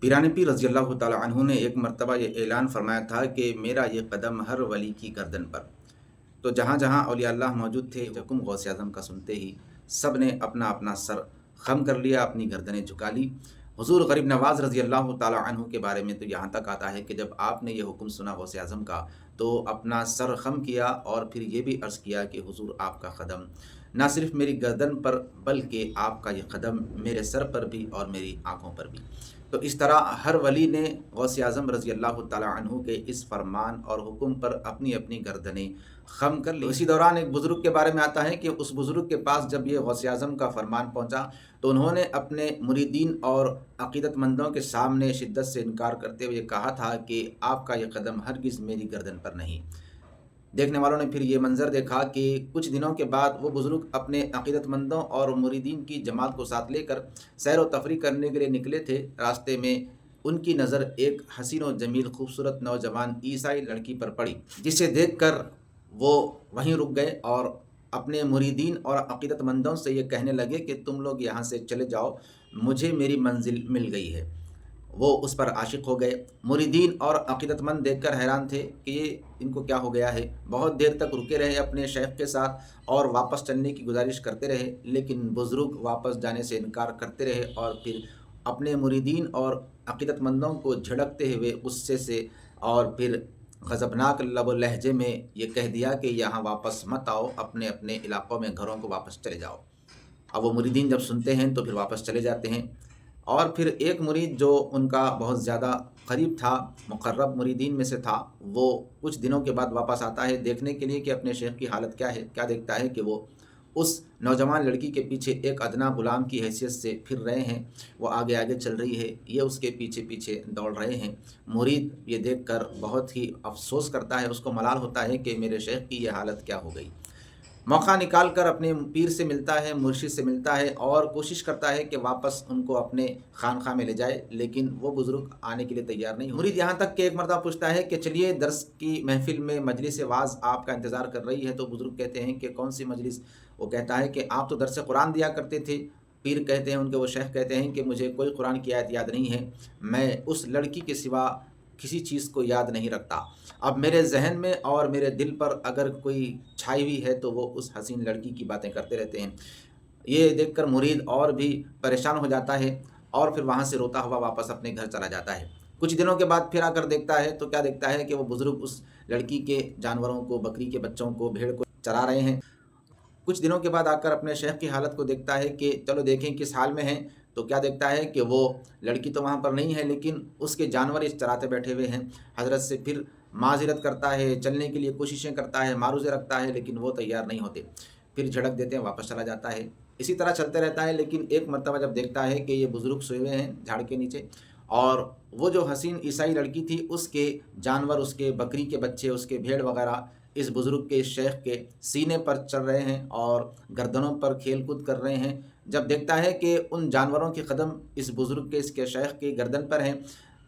پیران پیر رضی اللہ تعالیٰ عنہ نے ایک مرتبہ یہ اعلان فرمایا تھا کہ میرا یہ قدم ہر ولی کی گردن پر۔ تو جہاں جہاں اولیاء اللہ موجود تھے، حکم غوث اعظم کا سنتے ہی سب نے اپنا اپنا سر خم کر لیا، اپنی گردنیں جھکا لی۔ حضور غریب نواز رضی اللہ تعالیٰ عنہ کے بارے میں تو یہاں تک آتا ہے کہ جب آپ نے یہ حکم سنا غوث اعظم کا تو اپنا سر خم کیا اور پھر یہ بھی عرض کیا کہ حضور آپ کا قدم نہ صرف میری گردن پر بلکہ آپ کا یہ قدم میرے سر پر بھی اور میری آنکھوں پر بھی۔ تو اس طرح ہر ولی نے غوث اعظم رضی اللہ تعالیٰ عنہ کے اس فرمان اور حکم پر اپنی اپنی گردنیں خم کر لی۔ اسی دوران ایک بزرگ کے بارے میں آتا ہے کہ اس بزرگ کے پاس جب یہ غوث اعظم کا فرمان پہنچا تو انہوں نے اپنے مریدین اور عقیدت مندوں کے سامنے شدت سے انکار کرتے ہوئے کہا تھا کہ آپ کا یہ قدم ہرگز میری گردن پر نہیں۔ دیکھنے والوں نے پھر یہ منظر دیکھا کہ کچھ دنوں کے بعد وہ بزرگ اپنے عقیدت مندوں اور مریدین کی جماعت کو ساتھ لے کر سیر و تفریح کرنے کے لیے نکلے تھے۔ راستے میں ان کی نظر ایک حسین و جمیل خوبصورت نوجوان عیسائی لڑکی پر پڑی، جسے دیکھ کر وہ وہیں رک گئے اور اپنے مریدین اور عقیدت مندوں سے یہ کہنے لگے کہ تم لوگ یہاں سے چلے جاؤ، مجھے میری منزل مل گئی ہے۔ وہ اس پر عاشق ہو گئے۔ مریدین اور عقیدت مند دیکھ کر حیران تھے کہ یہ ان کو کیا ہو گیا ہے۔ بہت دیر تک رکے رہے اپنے شیخ کے ساتھ اور واپس چلنے کی گزارش کرتے رہے، لیکن بزرگ واپس جانے سے انکار کرتے رہے اور پھر اپنے مریدین اور عقیدت مندوں کو جھڑکتے ہوئے غصے سے اور پھر غضبناک لب و لہجے میں یہ کہہ دیا کہ یہاں واپس مت آؤ، اپنے اپنے علاقوں میں گھروں کو واپس چلے جاؤ۔ اب وہ مریدین جب سنتے ہیں تو پھر واپس چلے جاتے ہیں، اور پھر ایک مرید جو ان کا بہت زیادہ قریب تھا، مقرب مریدین میں سے تھا، وہ کچھ دنوں کے بعد واپس آتا ہے دیکھنے کے لیے کہ اپنے شیخ کی حالت کیا ہے۔ کیا دیکھتا ہے کہ وہ اس نوجوان لڑکی کے پیچھے ایک ادنا غلام کی حیثیت سے پھر رہے ہیں، وہ آگے آگے چل رہی ہے، یہ اس کے پیچھے پیچھے دوڑ رہے ہیں۔ مرید یہ دیکھ کر بہت ہی افسوس کرتا ہے، اس کو ملال ہوتا ہے کہ میرے شیخ کی یہ حالت کیا ہو گئی۔ موقع نکال کر اپنے پیر سے ملتا ہے، مرشد سے ملتا ہے اور کوشش کرتا ہے کہ واپس ان کو اپنے خانقاہ میں لے جائے، لیکن وہ بزرگ آنے کے لیے تیار نہیں۔ مرید یہاں تک کہ ایک مرتبہ پوچھتا ہے کہ چلیے درس کی محفل میں مجلس واعظ آپ کا انتظار کر رہی ہے، تو بزرگ کہتے ہیں کہ کون سی مجلس؟ وہ کہتا ہے کہ آپ تو درس قرآن دیا کرتے تھے۔ پیر کہتے ہیں، ان کے وہ شیخ کہتے ہیں کہ مجھے کوئی قرآن کی آیت یاد نہیں ہے، میں اس لڑکی کے سوا کسی چیز کو یاد نہیں رکھتا۔ اب میرے ذہن میں اور میرے دل پر اگر کوئی چھائی ہوئی ہے تو وہ اس حسین لڑکی کی باتیں کرتے رہتے ہیں۔ یہ دیکھ کر مرید اور بھی پریشان ہو جاتا ہے اور پھر وہاں سے روتا ہوا واپس اپنے گھر چلا جاتا ہے۔ کچھ دنوں کے بعد پھر آ کر دیکھتا ہے تو کیا دیکھتا ہے کہ وہ بزرگ اس لڑکی کے جانوروں کو، بکری کے بچوں کو، بھیڑ کو چرا رہے ہیں۔ کچھ دنوں کے بعد آ کر اپنے شیخ کی حالت کو دیکھتا ہے کہ چلو دیکھیں کس حال میں ہیں، تو کیا دیکھتا ہے کہ وہ لڑکی تو وہاں پر نہیں ہے، لیکن اس کے جانور اس چراتے بیٹھے ہوئے ہیں۔ حضرت سے پھر معذرت کرتا ہے، چلنے کے لیے کوششیں کرتا ہے، معروضے رکھتا ہے، لیکن وہ تیار نہیں ہوتے۔ پھر جھڑک دیتے ہیں، واپس چلا جاتا ہے۔ اسی طرح چلتے رہتا ہے، لیکن ایک مرتبہ جب دیکھتا ہے کہ یہ بزرگ سوئے ہوئے ہیں جھاڑ کے نیچے، اور وہ جو حسین عیسائی لڑکی تھی اس کے جانور، اس کے بکری کے بچے، اس کے بھیڑ وغیرہ اس بزرگ کے شیخ کے سینے پر چڑھ رہے ہیں اور گردنوں پر کھیل کود کر رہے ہیں، جب دیکھتا ہے کہ ان جانوروں کے قدم اس بزرگ کے، اس کے شیخ کی گردن پر ہیں،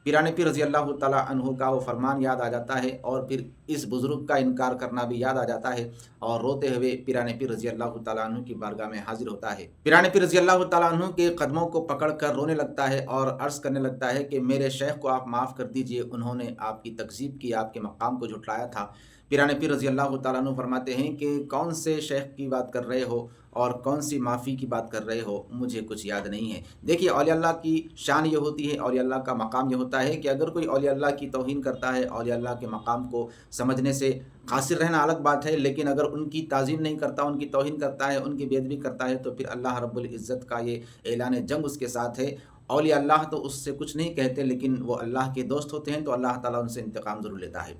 پیران پیر رضی اللہ تعالیٰ عنہ کا وہ فرمان یاد آ جاتا ہے اور پھر اس بزرگ کا انکار کرنا بھی یاد آ جاتا ہے، اور روتے ہوئے پیران پیر رضی اللہ تعالیٰ عنہ کی بارگاہ میں حاضر ہوتا ہے۔ پیران پیر رضی اللہ تعالیٰ عنہ کے قدموں کو پکڑ کر رونے لگتا ہے اور عرض کرنے لگتا ہے کہ میرے شیخ کو آپ معاف کر دیجئے، انہوں نے آپ کی تکذیب کی، آپ کے مقام کو جھٹلایا تھا۔ پیران پیر رضی اللہ تعالیٰ عنہ فرماتے ہیں کہ کون سے شیخ کی بات کر رہے ہو اور کون سی معافی کی بات کر رہے ہو، مجھے کچھ یاد نہیں ہے۔ دیکھیے اولیاء اللہ کی شان یہ ہوتی ہے، اولیاء اللہ کا مقام یہ ہوتا ہے کہ اگر کوئی اولیاء اللہ کی توہین کرتا ہے، اولیاء اللہ کے مقام کو سمجھنے سے قاصر رہنا الگ بات ہے، لیکن اگر ان کی تعظیم نہیں کرتا، ان کی توہین کرتا ہے، ان کی بے ادبی کرتا ہے، تو پھر اللہ رب العزت کا یہ اعلان جنگ اس کے ساتھ ہے۔ اولیاء اللہ تو اس سے کچھ نہیں کہتے، لیکن وہ اللہ کے دوست ہوتے ہیں تو اللہ تعالیٰ ان سے انتقام ضرور لیتا ہے۔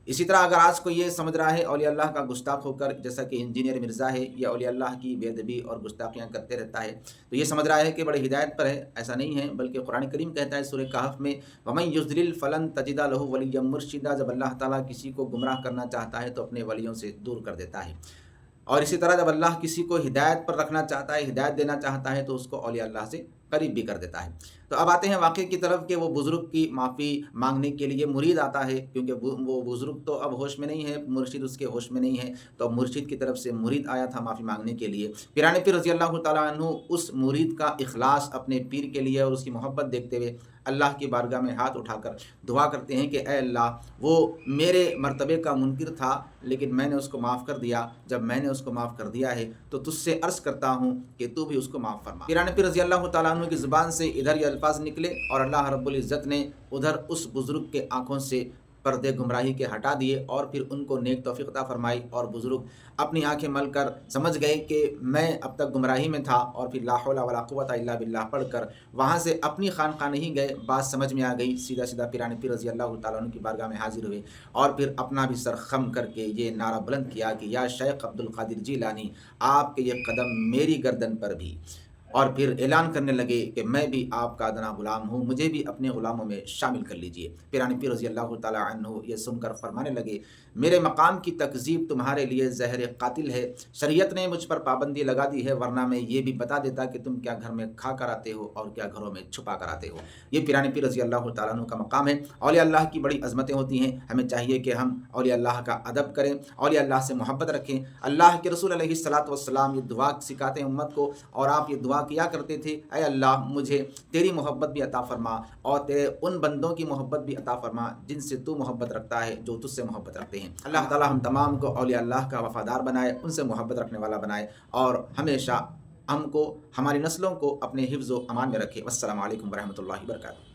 اسی طرح اگر آج کو یہ سمجھ رہا ہے اولیاء اللہ کا گستاخ ہو کر، جیسا کہ انجینئر مرزا ہے، یہ اولیاء اللہ کی بے ادبی اور گستاخیاں کرتے رہتا ہے، تو یہ سمجھ رہا ہے کہ بڑے ہدایت پر ہے۔ ایسا نہیں ہے، بلکہ قرآن کریم کہتا ہے سورہ کہف میں وَمَن يُضْلِلْ فَلَن تَجِدَ لَهُ وَلِيًّا مُرْشِدًا، جب اللہ تعالیٰ کسی کو گمراہ کرنا چاہتا ہے تو اپنے ولیوں سے دور کر دیتا ہے، اور اسی طرح جب اللہ کسی کو ہدایت پر رکھنا چاہتا ہے، ہدایت دینا چاہتا ہے، تو اس کو اولیاء اللہ سے قریب بھی کر دیتا ہے۔ تو اب آتے ہیں واقعے کی طرف کہ وہ بزرگ کی معافی مانگنے کے لیے مرید آتا ہے، کیونکہ وہ بزرگ تو اب ہوش میں نہیں ہے، مرشد اس کے ہوش میں نہیں ہے، تو اب مرشد کی طرف سے مرید آیا تھا معافی مانگنے کے لیے۔ پیرانے پیر رضی اللہ تعالیٰ عنہ اس مرید کا اخلاص اپنے پیر کے لیے اور اس کی محبت دیکھتے ہوئے اللہ کی بارگاہ میں ہاتھ اٹھا کر دعا کرتے ہیں کہ اے اللہ، وہ میرے مرتبے کا منکر تھا لیکن میں نے اس کو معاف کر دیا، جب میں نے اس کو معاف کر دیا ہے تو تجھ سے عرض کرتا ہوں کہ تو بھی اس کو معاف فرما۔ پیرانے پیر رضی اللہ تعالیٰ عنہ کی زبان سے ادھر یہ الفاظ نکلے اور اللہ رب العزت نے ادھر اس بزرگ کے آنکھوں سے پردے گمراہی کے ہٹا دیے اور پھر ان کو نیک توفیق عطا فرمائی، اور بزرگ اپنی آنکھیں مل کر سمجھ گئے کہ میں اب تک گمراہی میں تھا، اور پھر لا حول ولا قوت الا باللہ پڑھ کر وہاں سے اپنی خانقاہ نہیں گئے، بات سمجھ میں آ گئی، سیدھا سیدھا پیرانے پیر رضی اللہ تعالیٰ عنہ کی بارگاہ میں حاضر ہوئے اور پھر اپنا بھی سر خم کر کے یہ نعرہ بلند کیا کہ یا شیخ عبد القادر جیلانی، آپ کے یہ قدم میری گردن پر بھی، اور پھر اعلان کرنے لگے کہ میں بھی آپ کا ادنا غلام ہوں، مجھے بھی اپنے غلاموں میں شامل کر لیجئے۔ پیرانے پیر رضی اللہ تعالیٰ عنہ یہ سن کر فرمانے لگے، میرے مقام کی تکذیب تمہارے لیے زہر قاتل ہے، شریعت نے مجھ پر پابندی لگا دی ہے، ورنہ میں یہ بھی بتا دیتا کہ تم کیا گھر میں کھا کر آتے ہو اور کیا گھروں میں چھپا کر آتے ہو۔ یہ پیرانے پیر رضی اللہ تعالیٰ عنہ کا مقام ہے۔ اولیاء اللہ کی بڑی عظمتیں ہوتی ہیں، ہمیں چاہیے کہ ہم اولیاء اللہ کا ادب کریں، اولیاء اللہ سے محبت رکھیں۔ اللہ کے رسول علیہ الصلاۃ والسلام یہ دعا سکھاتے ہیں امت کو، اور آپ یہ دعا کیا کرتے تھے، اے اللہ مجھے تیری محبت بھی عطا فرما اور تیرے ان بندوں کی محبت بھی عطا فرما جن سے تو محبت رکھتا ہے، جو تجھ سے محبت رکھتے ہیں۔ اللہ تعالیٰ ہم تمام کو اولیاء اللہ کا وفادار بنائے، ان سے محبت رکھنے والا بنائے، اور ہمیشہ ہم کو، ہماری نسلوں کو اپنے حفظ و امان میں رکھے۔ والسلام علیکم ورحمۃ اللہ وبرکاتہ۔